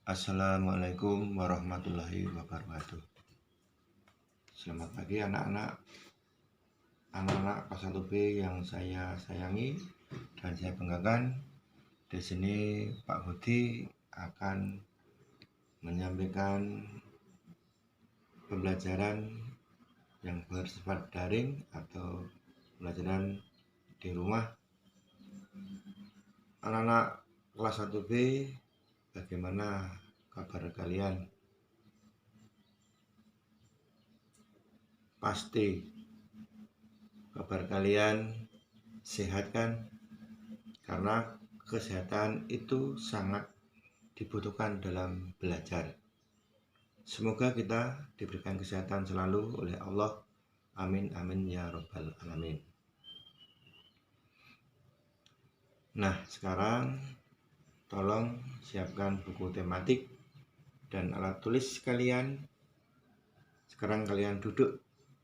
Assalamualaikum warahmatullahi wabarakatuh. Selamat pagi anak-anak kelas 1B yang saya sayangi dan saya banggakan. Di sini Pak Budi akan menyampaikan pembelajaran yang bersifat daring atau pembelajaran di rumah. Anak-anak kelas 1B, bagaimana kabar kalian? Pasti kabar kalian sehat kan? Karena kesehatan itu sangat dibutuhkan dalam belajar. Semoga kita diberikan kesehatan selalu oleh Allah. Amin amin ya robbal alamin. Nah, sekarang tolong siapkan buku tematik dan alat tulis kalian. Sekarang kalian duduk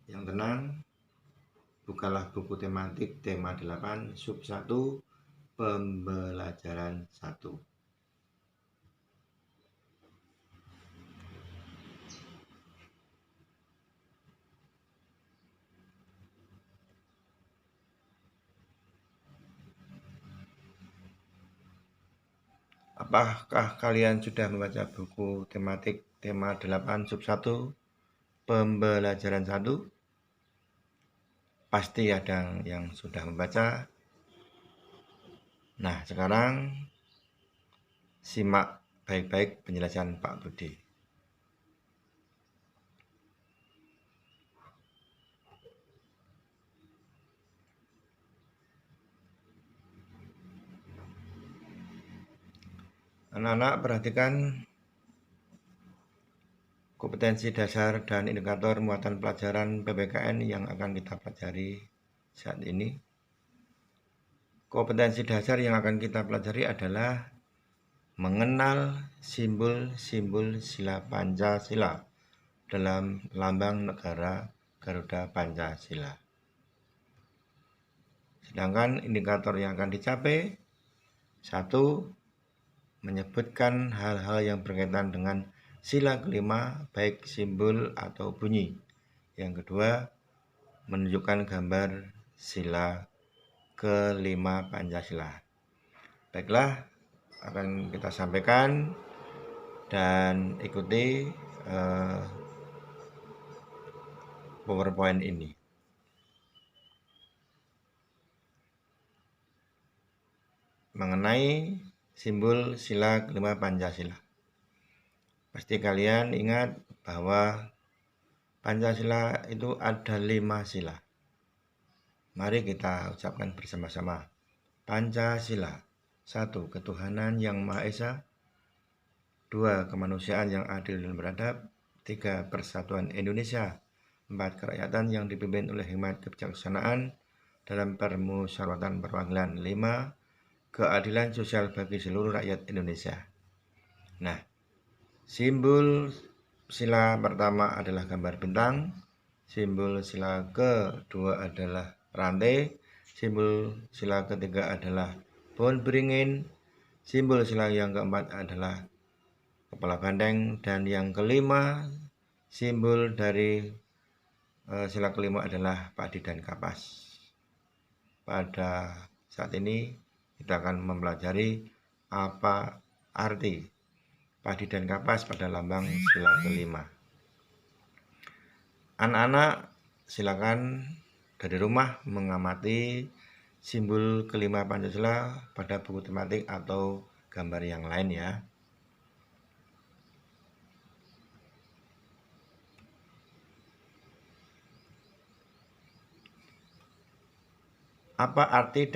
yang tenang. Bukalah buku tematik tema 8 sub 1 pembelajaran 1. Apakah kalian sudah membaca buku tematik tema 8 sub 1 pembelajaran 1? Pasti ada yang sudah membaca. Nah, sekarang simak baik-baik penjelasan Pak Budi. Anak-anak perhatikan kompetensi dasar dan indikator muatan pelajaran PPKN yang akan kita pelajari saat ini. Kompetensi dasar yang akan kita pelajari adalah mengenal simbol-simbol sila Pancasila dalam lambang negara Garuda Pancasila. Sedangkan indikator yang akan dicapai, 1. Menyebutkan hal-hal yang berkaitan dengan sila kelima, baik simbol atau bunyi. Yang kedua, menunjukkan gambar sila kelima Pancasila. Baiklah, akan kita sampaikan dan ikuti PowerPoint ini. Mengenai simbol sila kelima Pancasila. Pasti kalian ingat bahwa Pancasila itu ada 5 sila. Mari kita ucapkan bersama-sama. Pancasila. 1. Ketuhanan yang Maha Esa. 2. Kemanusiaan yang adil dan beradab. 3. Persatuan Indonesia. 4. Kerakyatan yang dipimpin oleh hikmat kebijaksanaan dalam permusyawaratan perwakilan. 5. Keadilan sosial bagi seluruh rakyat Indonesia. Nah, simbol sila pertama adalah gambar bintang. Simbol sila kedua adalah rantai. Simbol sila ketiga adalah pohon beringin. Simbol sila yang keempat adalah kepala banteng. Dan yang kelima, simbol dari sila kelima adalah padi dan kapas. Pada saat ini kita akan mempelajari apa arti padi dan kapas pada lambang sila kelima. Anak-anak silakan dari rumah mengamati simbol kelima Pancasila pada buku tematik atau gambar yang lain ya. Apa arti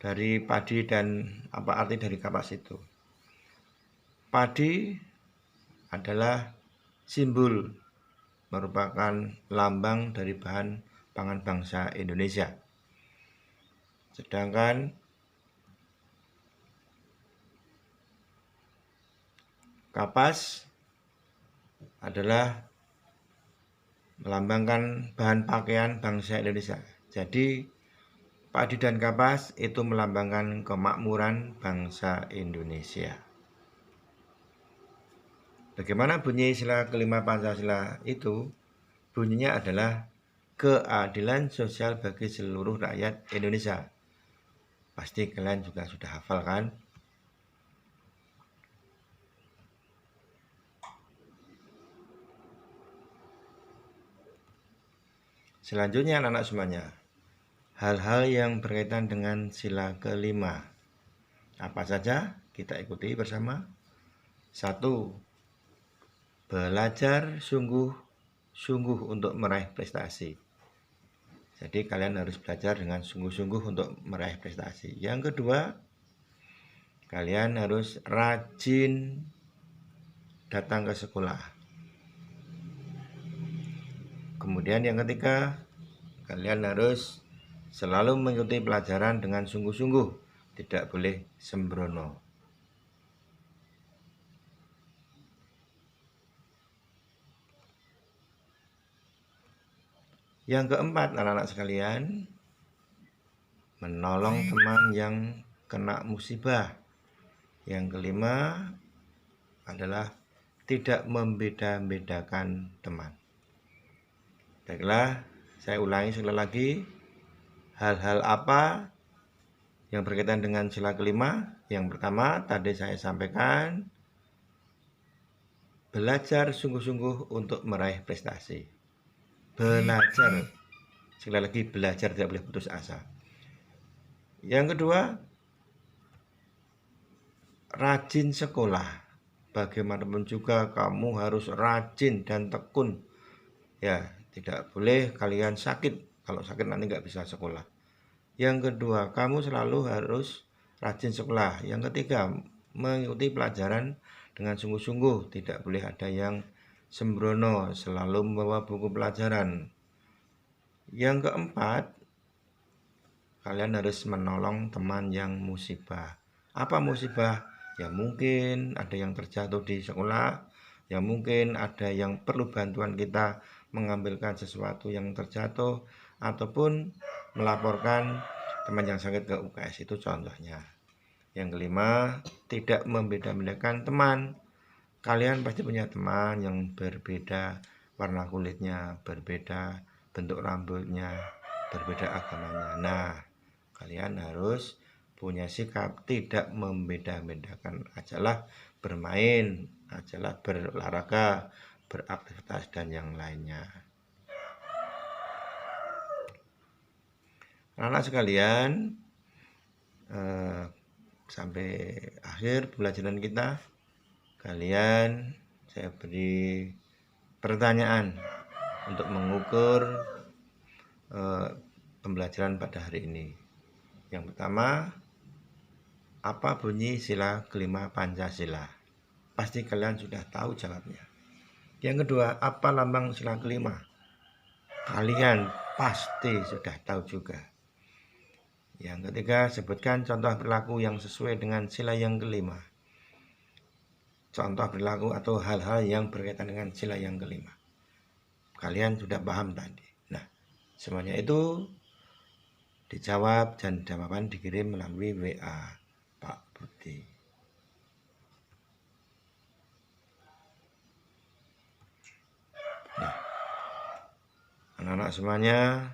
dari padi dan apa arti dari kapas itu? Padi adalah simbol, merupakan lambang dari bahan pangan bangsa Indonesia. Sedangkan kapas adalah melambangkan bahan pakaian bangsa Indonesia. Jadi padi dan kapas itu melambangkan kemakmuran bangsa Indonesia. Bagaimana bunyi sila kelima Pancasila itu? Bunyinya adalah keadilan sosial bagi seluruh rakyat Indonesia. Pasti kalian juga sudah hafal kan? Selanjutnya anak-anak semuanya, hal-hal yang berkaitan dengan sila kelima. Apa saja? Kita ikuti bersama. 1. Belajar sungguh-sungguh untuk meraih prestasi. Jadi kalian harus belajar dengan sungguh-sungguh untuk meraih prestasi. Yang kedua, kalian harus rajin datang ke sekolah. Kemudian yang ketiga, kalian harus selalu mengikuti pelajaran dengan sungguh-sungguh, tidak boleh sembrono. Yang keempat, anak-anak sekalian, menolong teman yang kena musibah. Yang kelima adalah tidak membeda-bedakan teman. Baiklah, saya ulangi sekali lagi. Hal-hal apa yang berkaitan dengan sila kelima? Yang pertama, tadi saya sampaikan, belajar sungguh-sungguh untuk meraih prestasi. Belajar, sekali lagi belajar, tidak boleh putus asa. Yang kedua, rajin sekolah. Bagaimanapun juga kamu harus rajin dan tekun. Ya, tidak boleh kalian sakit. Kalau sakit nanti nggak bisa sekolah. Yang kedua, kamu selalu harus rajin sekolah. Yang ketiga, mengikuti pelajaran dengan sungguh-sungguh. Tidak boleh ada yang sembrono, selalu membawa buku pelajaran. Yang keempat, kalian harus menolong teman yang musibah. Apa musibah? Ya mungkin ada yang terjatuh di sekolah, ya mungkin ada yang perlu bantuan kita mengambilkan sesuatu yang terjatuh, ataupun melaporkan teman yang sakit ke UKS, itu contohnya. Yang kelima, tidak membeda-bedakan teman. Kalian pasti punya teman yang berbeda warna kulitnya, berbeda bentuk rambutnya, berbeda agamanya. Nah, kalian harus punya sikap tidak membeda-bedakan. Ajalah bermain, ajalah berolahraga, beraktivitas, dan yang lainnya. Anak-anak sekalian, sampai akhir pembelajaran kita, kalian saya beri pertanyaan untuk mengukur pembelajaran pada hari ini. Yang pertama, apa bunyi sila kelima Pancasila? Pasti kalian sudah tahu jawabnya. Yang kedua, apa lambang sila kelima? Kalian pasti sudah tahu juga. Yang ketiga, sebutkan contoh perilaku yang sesuai dengan sila yang kelima. Contoh perilaku atau hal-hal yang berkaitan dengan sila yang kelima. Kalian sudah paham tadi. Nah, semuanya itu dijawab dan jawaban dikirim melalui WA Pak Budi. Nah, anak-anak semuanya,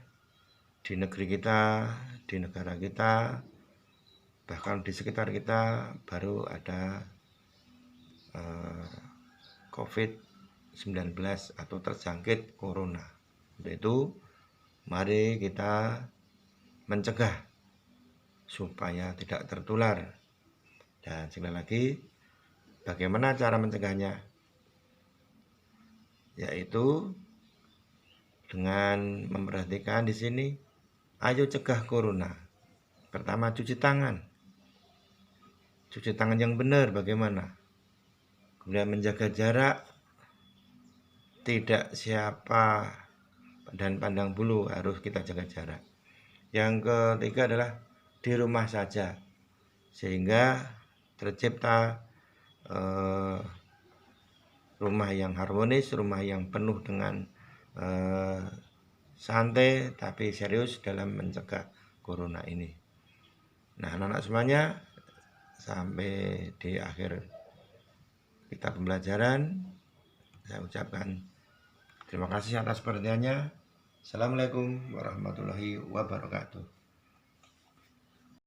di negeri kita, di negara kita, bahkan di sekitar kita baru ada COVID-19 atau terjangkit corona. Untuk itu, mari kita mencegah supaya tidak tertular. Dan sekali lagi, bagaimana cara mencegahnya? Yaitu dengan memperhatikan di sini, ayo cegah corona. Pertama, cuci tangan. Cuci tangan yang benar bagaimana? Kemudian menjaga jarak, tidak siapa dan pandang bulu, harus kita jaga jarak. Yang ketiga adalah di rumah saja, sehingga tercipta rumah yang harmonis, rumah yang penuh dengan santai tapi serius dalam mencegah corona ini. Nah, anak-anak semuanya, sampai di akhir kita pembelajaran, Saya ucapkan terima kasih atas perhatiannya. Assalamualaikum warahmatullahi wabarakatuh.